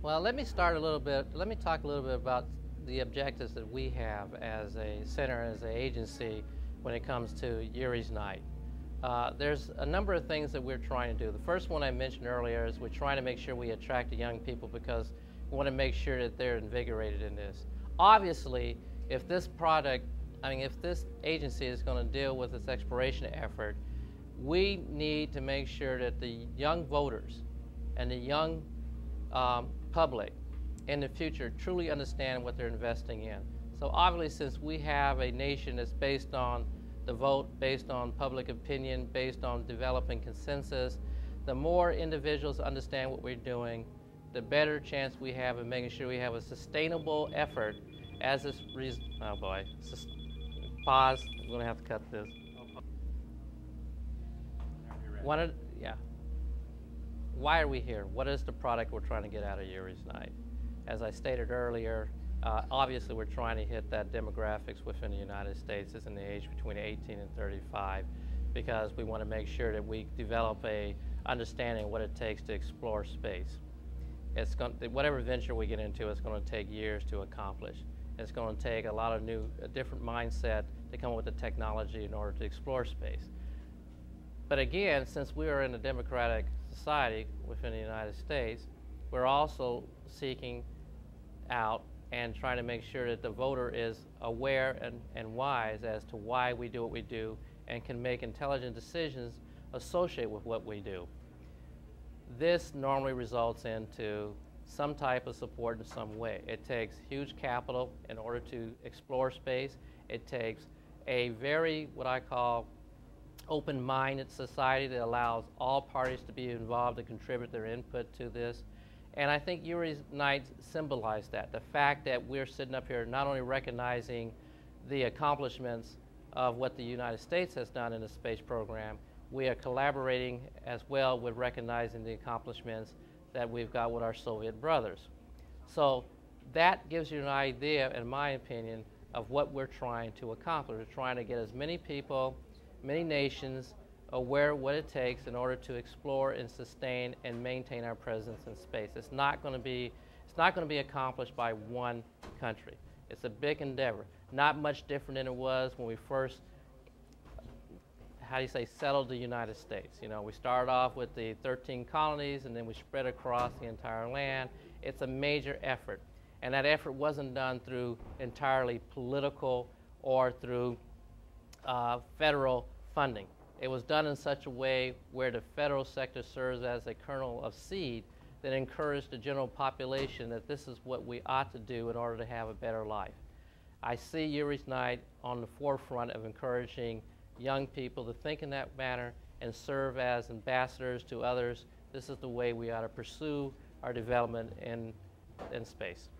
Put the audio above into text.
Well, let me talk a little bit about the objectives that we have as a center, as an agency, when it comes to Yuri's Night. There's a number of things that we're trying to do. The first one I mentioned earlier is we're trying to make sure we attract the young people because we want to make sure that they're invigorated in this. Obviously, if this agency is going to deal with this exploration effort, we need to make sure that the young voters and the young public in the future truly understand what they're investing in. So obviously, since we have a nation that's based on the vote, based on public opinion, based on developing consensus, the more individuals understand what we're doing, the better chance we have of making sure we have a sustainable effort as this oh boy, pause, I'm gonna have to cut this. Why are we here? What is the product we're trying to get out of Yuri's Night? As I stated earlier, obviously we're trying to hit that demographics within the United States is in the age between 18 and 35 because we want to make sure that we develop a understanding of what it takes to explore space. Whatever venture we get into, it's going to take years to accomplish. It's going to take a lot of different mindset to come up with the technology in order to explore space. But again, since we are in a democratic society within the United States, we're also seeking out and trying to make sure that the voter is aware and wise as to why we do what we do and can make intelligent decisions associated with what we do. This normally results into some type of support in some way. It takes huge capital in order to explore space. It takes a very, what I call, open-minded society that allows all parties to be involved and contribute their input to this. And I think Yuri's Night symbolized that. The fact that we're sitting up here not only recognizing the accomplishments of what the United States has done in the space program, we are collaborating as well with recognizing the accomplishments that we've got with our Soviet brothers. So that gives you an idea, in my opinion, of what we're trying to accomplish. We're trying to get as many people, many nations aware of what it takes in order to explore and sustain and maintain our presence in space. It's not going to be accomplished by one country. It's a big endeavor, not much different than it was when we first, settled the United States. You know, we started off with the 13 colonies and then we spread across the entire land. It's a major effort, and that effort wasn't done through entirely political or through federal funding. It was done in such a way where the federal sector serves as a kernel of seed that encouraged the general population that this is what we ought to do in order to have a better life. I see Yuri's Night on the forefront of encouraging young people to think in that manner and serve as ambassadors to others. This is the way we ought to pursue our development in space.